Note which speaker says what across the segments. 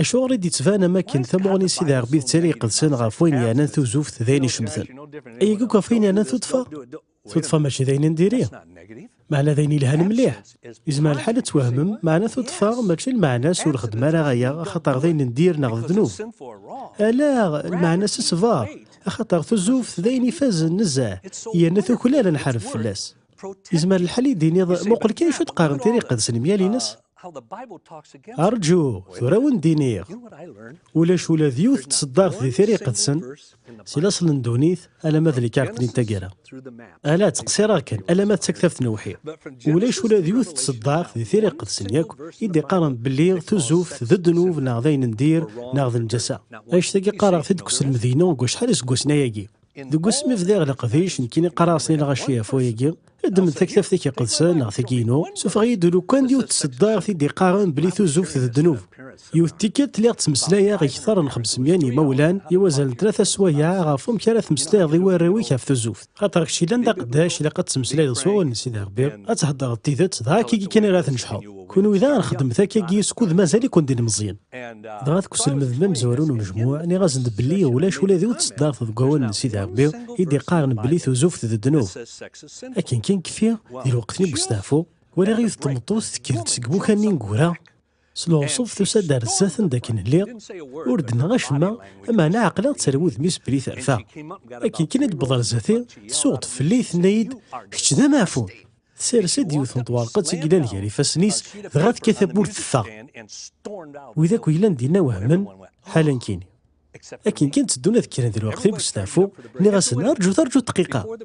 Speaker 1: أشعر دي تفانا ما كن ثموني سيدا عربي تسالي قدسان غافوين يانا ثوزوفت ذاين شمثل أي كوكا فين يانا ثدفة ماشي ذاين نديريه معنى ذاين لهان مليح إزما الحالة توهمم معنى ثدفة ماشي المعنى سور خدمة لا غايا خاطر ذاين ندير نغض ذنوب لا المعنى سسفا خاطر ثزوفت ذاين يفاز النزاع يانا ثوكلا نحرف فلاس إزما الحالي ديني مقل كاين شو تقارن تيري قدسن ميالي ناس أرجو ثراون دينيغ ولا ذيوث تصدرت ذي ثيري قدسن سيلا صلن دونيث ألا ماذا كارتني تاقيرا ألا تقصيرا كان ألا ما تسكثفت نوحي ولا ذيوث تصدرت ذي ثيري قدسن ياك يدي قارن باللي تزوف ذد نوف ناغذين ندير ناغذ الجسا ايش تاقي قارغ تدكس المدينة وقوش حالس قوسنا ياقي دوكس مفذاغ لقضيش نكيني قراصني لغاشيا فوياقي ادم تكتف ذيك قدسان ناغ ثكينو سوف غيدولو كان ديو تصدار في دي قارن بلي ثوزوف الذنوب يوث تيكت لي تمسلايا غي كثر من 500 مولان يوازن 3 سوايع غافهم كرا تمسلايا ضي وراوي كاف ثوزوف خاطر شي لان قداش الا قد تمسلاي صوا نسيت ربي غتهضر التيذات ذا كي كان راه تنجحو كونوا اذا نخدم ثاكي سكوذ مازال يكون دير مزيان دغات كوس المذمم زوارون والجموع ني غازن بلي ولا ذو تصدار في القوان نسيت ربي يدي قارن بلي ثوزوف الذنوب لكن كاين كفيه ديال وقتني بوستافو ولا غير تمطوس تكيرت سكبو كاني نقورا سلو صوف تسد رزات داك الليل وردنا غاشما اما انا عقلا تسروذ ميس بلي ثعفا لكن كي نتبضر زاتي سوق في الليل ثنايد كش ذا معفون سير سيدي يوثن طوالقات سيكيلا الياري فاسنيس ضغات كثبور الثا واذا كويلان دينا وهمن حالا كيني لكن كنت دون ذكر ذي الوقت بستافو ني غاسن ارجو دقيقه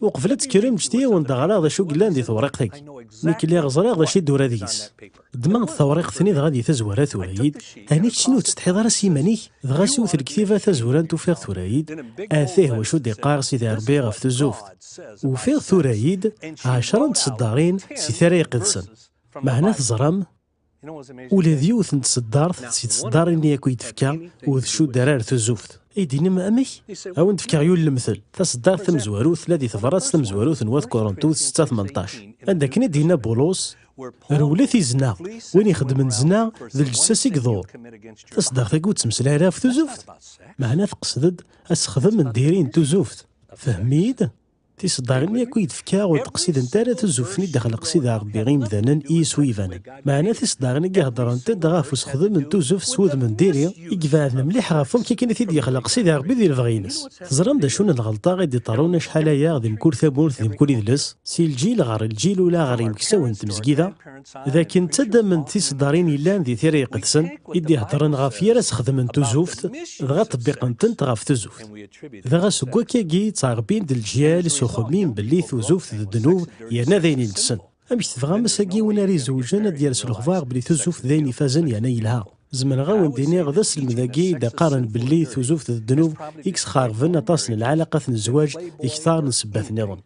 Speaker 1: وقفلت كريم جتيه وندغرا ذا شو قلان دي ثوريقتك نيك اللي غزرا ذا شي دورا ديس دماغ ثوريق ثني غادي تزورا ثورايد هانيك شنو تستحيض راه سيمانيك دغا سوث الكتيبه تزورا توفيغ ثورايد اثيه وشو دي قار سيدي ربي غف تزوفت وفيغ ثورايد 10 تصدارين سي ثري قدسن معنا تزرم ولا ذيوث نتصدارت سي تصدارين ياكو يتفكا وذشو درار تزوفت ايدينا ما امي او نتفكا عيون المثل تصدار ثم زواروث الذي ثفرات ثم زواروث نواث كورنتوث 6 18 عندك دينا بولوس رولثي زنا وين يخدم زنا ذا الجساس يقدور تصدار ثاكو تمسلا راه في تزوفت معنا تقصد اسخدم من ديرين تزوفت فهميد تصدارين ياكو يتفكا وتقصيد انت راه تزوفني داخل قصيد ربي غير مثلا سويفان معنا تصدارين يهضر انت دغا فوس خدم من توزوف سود من ديري يقفعنا مليح غافهم كي كاين تيدي يخلق قصيد ربي ديال الفغينس تزرم دا شنو الغلطه غادي طارونا شحال هيا غادي مكول ثابورث غادي مكول يدلس سي الجيل غير الجيل ولا غير يمكساو انت مزكيده اذا كنت تدا من تصدارين يلان ذي ثيري قدسن يدي هضرن غافيا راس خدم من توزوفت دغا تطبيق انت غاف توزوفت دغا سكوا كي تصاغبين ديال الجيال خمين باللي ثوزوف الذنوب يانا ذاين يلتسن امش تفغى مساكي ونا ري زوجنا ديال الخفاغ بلي ثوزوف ذاين يفازن يانا يلها زمن غاون ديني غدا المذاكي دا قارن باللي ثوزوف الذنوب اكس خارفن اطاس العلاقه الزواج اكثر من سبات نظام